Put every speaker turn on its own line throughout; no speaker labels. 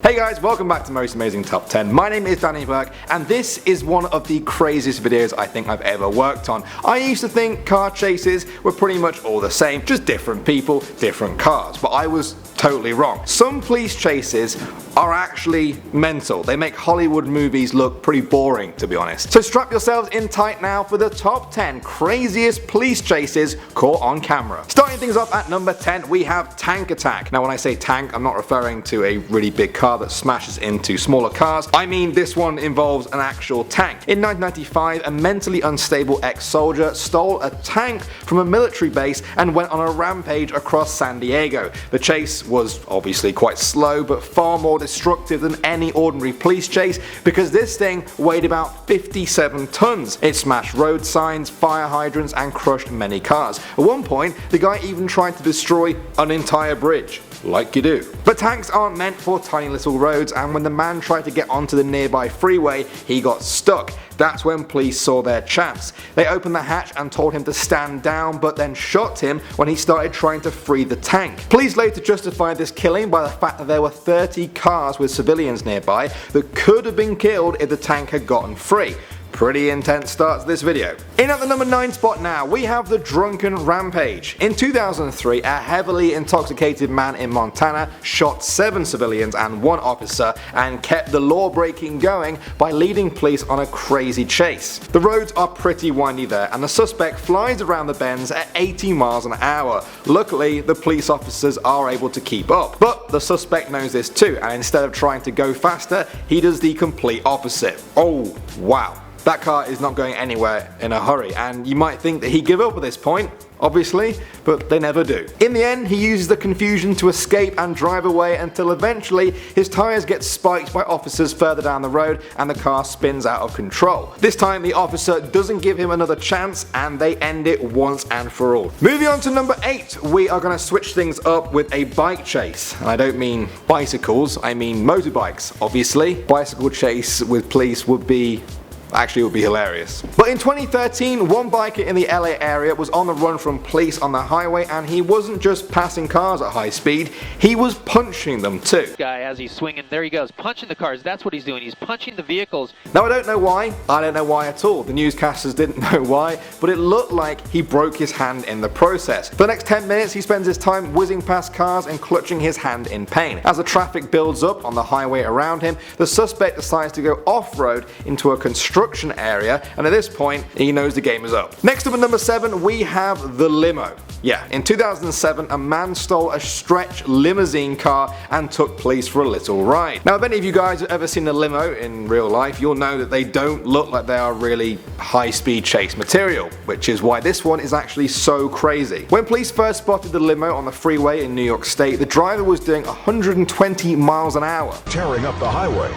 Hey guys, welcome back to Most Amazing Top 10. My name is Danny Burke and this is one of the craziest videos I think I've ever worked on. I used to think car chases were pretty much all the same, just different people, different cars, but I was totally wrong. Some police chases are actually mental. They make Hollywood movies look pretty boring, to be honest. So strap yourselves in tight now for the top 10 craziest police chases caught on camera. Starting things off at number 10, we have Tank Attack. Now when I say tank, I'm not referring to a really big car that smashes into smaller cars. I mean this one involves an actual tank. In 1995, a mentally unstable ex-soldier stole a tank from a military base and went on a rampage across San Diego. The chase was obviously quite slow, but far more destructive than any ordinary police chase because this thing weighed about 57 tons. It smashed road signs, fire hydrants and crushed many cars. At one point, the guy even tried to destroy an entire bridge. Like you do. But tanks aren't meant for tiny little roads, and when the man tried to get onto the nearby freeway, he got stuck. That's when police saw their chance. They opened the hatch and told him to stand down, but then shot him when he started trying to free the tank. Police later justified this killing by the fact that there were 30 cars with civilians nearby that could have been killed if the tank had gotten free. Pretty intense start to this video. In at the number 9 spot now, we have the Drunken Rampage. In 2003, a heavily intoxicated man in Montana shot 7 civilians and 1 officer and kept the law breaking going by leading police on a crazy chase. The roads are pretty windy there and the suspect flies around the bends at 80 miles an hour. Luckily, the police officers are able to keep up. But the suspect knows this too, and instead of trying to go faster, he does the complete opposite. Oh wow. That car is not going anywhere in a hurry, and you might think that he'd give up at this point, obviously, but they never do. In the end, he uses the confusion to escape and drive away until eventually his tyres get spiked by officers further down the road and the car spins out of control. This time the officer doesn't give him another chance and they end it once and for all. Moving on to number 8, we are going to switch things up with a bike chase. And I don't mean bicycles, I mean motorbikes, obviously. Bicycle chase with police would be hilarious. But in 2013, one biker in the LA area was on the run from police on the highway, and he wasn't just passing cars at high speed, he was punching them too.
Guy, as he's swinging, there he goes, punching the cars. That's what he's doing. He's punching the vehicles.
Now I don't know why. I don't know why at all. The newscasters didn't know why, but it looked like he broke his hand in the process. For the next 10 minutes, he spends his time whizzing past cars and clutching his hand in pain. As the traffic builds up on the highway around him, the suspect decides to go off-road into a construction area, and at this point he knows the game is up. Next up at number 7, we have the Limo. Yeah, in 2007 a man stole a stretch limousine car and took police for a little ride. Now if any of you guys have ever seen a limo in real life, you'll know that they don't look like they are really high speed chase material, which is why this one is actually so crazy. When police first spotted the limo on the freeway in New York State, the driver was doing 120 miles an hour.
Tearing up the highway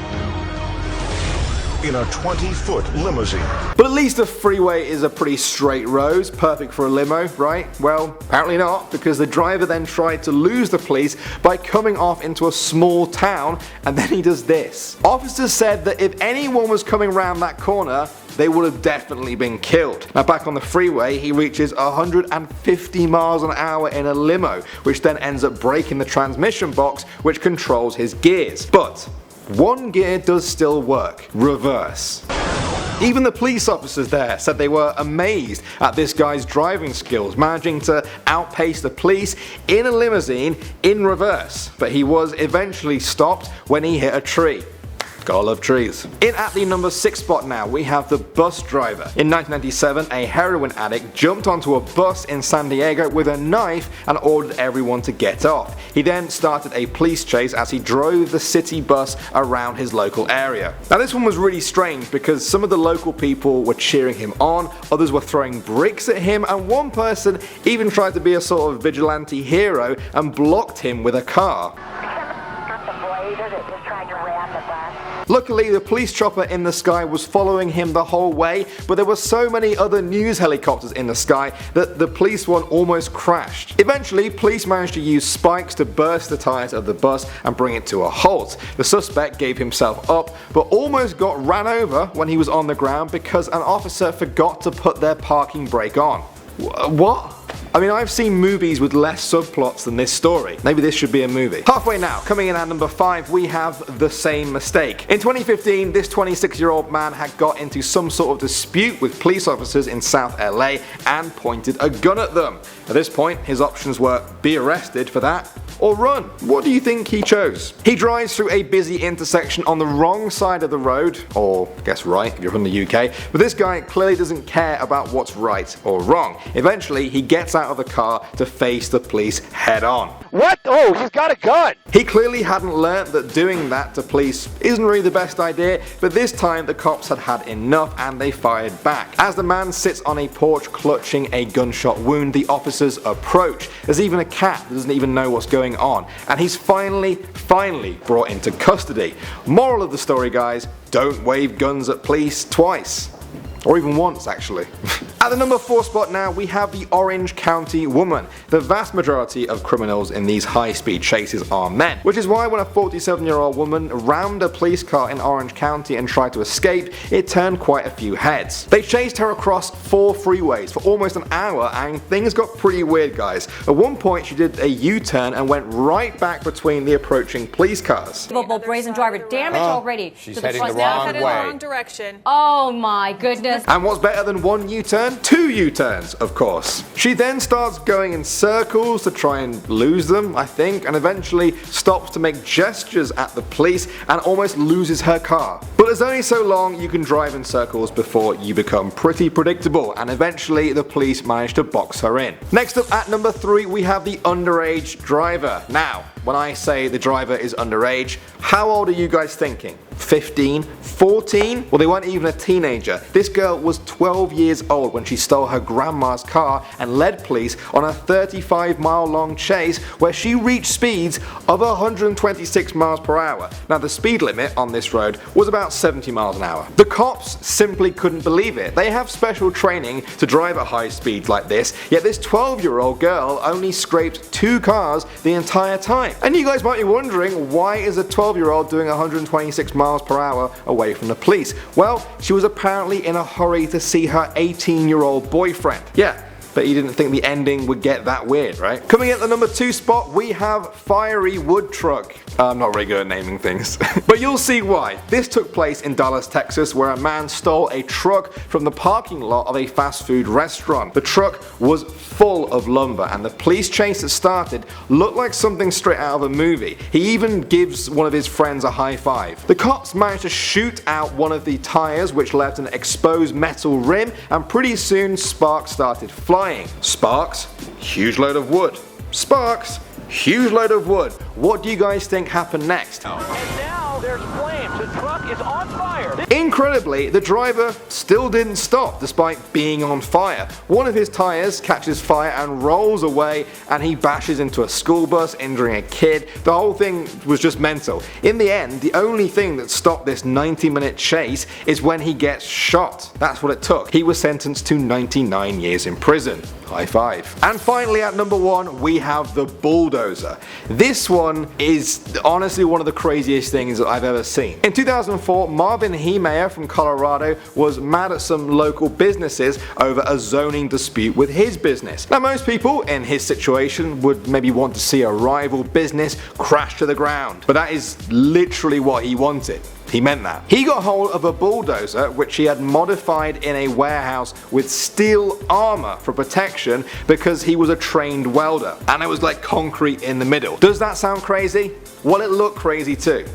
in a 20-foot limousine.
But at least the freeway is a pretty straight road, perfect for a limo, right? Well, apparently not, because the driver then tried to lose the police by coming off into a small town, and then he does this. Officers said that if anyone was coming around that corner, they would have definitely been killed. Now back on the freeway, he reaches 150 miles an hour in a limo, which then ends up breaking the transmission box, which controls his gears. But one gear does still work: reverse. Even the police officers there said they were amazed at this guy's driving skills, managing to outpace the police in a limousine in reverse. But he was eventually stopped when he hit a tree. Gotta love trees. In at the number 6 spot now, we have the bus driver. In 1997, a heroin addict jumped onto a bus in San Diego with a knife and ordered everyone to get off. He then started a police chase as he drove the city bus around his local area. Now this one was really strange because some of the local people were cheering him on, others were throwing bricks at him, and one person even tried to be a sort of vigilante hero and blocked him with a car. Luckily, the police chopper in the sky was following him the whole way, but there were so many other news helicopters in the sky that the police one almost crashed. Eventually, police managed to use spikes to burst the tires of the bus and bring it to a halt. The suspect gave himself up, but almost got ran over when he was on the ground because an officer forgot to put their parking brake on. What? I mean, I've seen movies with less subplots than this story. Maybe this should be a movie. Halfway now, coming in at number 5, we have The Same Mistake. In 2015, this 26-year-old man had got into some sort of dispute with police officers in South LA and pointed a gun at them. At this point, his options were be arrested for that or run. What do you think he chose? He drives through a busy intersection on the wrong side of the road, or I guess right if you're from the UK, but this guy clearly doesn't care about what's right or wrong. Eventually, he gets out of the car to face the police head on.
What? Oh, he's got a gun!
He clearly hadn't learnt that doing that to police isn't really the best idea, but this time the cops had had enough and they fired back. As the man sits on a porch clutching a gunshot wound, the officers approach. There's even a cat that doesn't even know what's going on, and he's finally brought into custody. Moral of the story, guys, don't wave guns at police twice. Or even once, actually. At the number 4 spot now, we have the Orange County woman. The vast majority of criminals in these high-speed chases are men, which is why when a 47-year-old woman rammed a police car in Orange County and tried to escape, it turned quite a few heads. They chased her across 4 freeways for almost an hour, and things got pretty weird, guys. At one point, she did a U-turn and went right back between the approaching police cars.
Brazen driver damage already.
She's
to the
heading
front.
the
Now
wrong
headed
way.
wrong direction. Oh my goodness.
And what's better than one U-turn? 2 U-turns, of course. She then starts going in circles to try and lose them, I think, and eventually stops to make gestures at the police and almost loses her car. But there's only so long you can drive in circles before you become pretty predictable, and eventually the police manage to box her in. Next up at number 3, we have the Underage Driver. Now, when I say the driver is underage, how old are you guys thinking? 15? 14? Well, they weren't even a teenager. This girl was 12 years old when she stole her grandma's car and led police on a 35-mile-long chase where she reached speeds of 126 miles per hour. Now, the speed limit on this road was about 70 miles an hour. The cops simply couldn't believe it. They have special training to drive at high speeds like this, yet this 12-year-old girl only scraped 2 cars the entire time. And you guys might be wondering, why is a 12-year-old doing 126 miles per hour away from the police? Well, she was apparently in a hurry to see her 18-year-old boyfriend. Yeah, but he didn't think the ending would get that weird, right? Coming in at the number 2 spot, we have Firey wood truck. I'm not really good at naming things. But you'll see why. This took place in Dallas, Texas, where a man stole a truck from the parking lot of a fast food restaurant. The truck was full of lumber, and the police chase that started looked like something straight out of a movie. He even gives one of his friends a high five. The cops managed to shoot out one of the tires, which left an exposed metal rim, and pretty soon sparks started flying. Sparks, huge load of wood. Sparks, huge load of wood. What do you guys think happened next?
And now there's flames. The truck is on fire.
Incredibly, the driver still didn't stop despite being on fire. One of his tires catches fire and rolls away, and he bashes into a school bus, injuring a kid. The whole thing was just mental. In the end, the only thing that stopped this 90-minute chase is when he gets shot. That's what it took. He was sentenced to 99 years in prison. High five. And finally at number 1, we have the Bulldozer. This one is honestly one of the craziest things that I've ever seen. In 2004, Marvin Heemeyer from Colorado was mad at some local businesses over a zoning dispute with his business. Now, most people in his situation would maybe want to see a rival business crash to the ground, but that is literally what he wanted. He meant that. He got hold of a bulldozer which he had modified in a warehouse with steel armor for protection because he was a trained welder, and it was like concrete in the middle. Does that sound crazy? Well, it looked crazy too.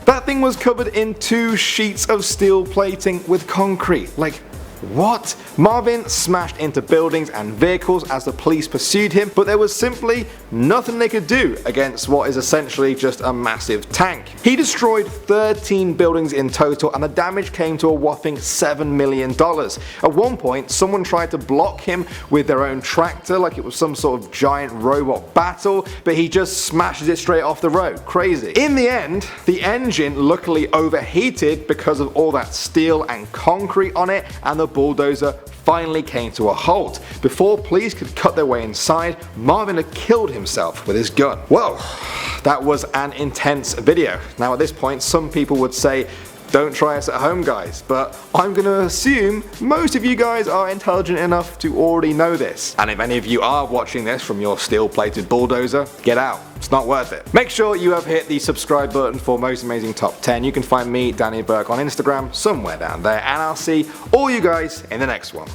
That thing was covered in 2 sheets of steel plating with concrete. Like, what? Marvin smashed into buildings and vehicles as the police pursued him, but there was simply nothing they could do against what is essentially just a massive tank. He destroyed 13 buildings in total, and the damage came to a whopping $7 million. At one point, someone tried to block him with their own tractor like it was some sort of giant robot battle, but he just smashes it straight off the road. Crazy. In the end, the engine luckily overheated because of all that steel and concrete on it, and the bulldozer finally came to a halt. Before police could cut their way inside, Marvin had killed himself with his gun. Whoa, that was an intense video. Now at this point, some people would say, Don't try us at home, guys, but I'm gonna assume most of you guys are intelligent enough to already know this. And if any of you are watching this from your steel-plated Bulldozer, get out. It's not worth it. Make sure you have hit the subscribe button for Most Amazing Top 10. You can find me, Danny Burke, on Instagram, somewhere down there, and I'll see all you guys in the next one.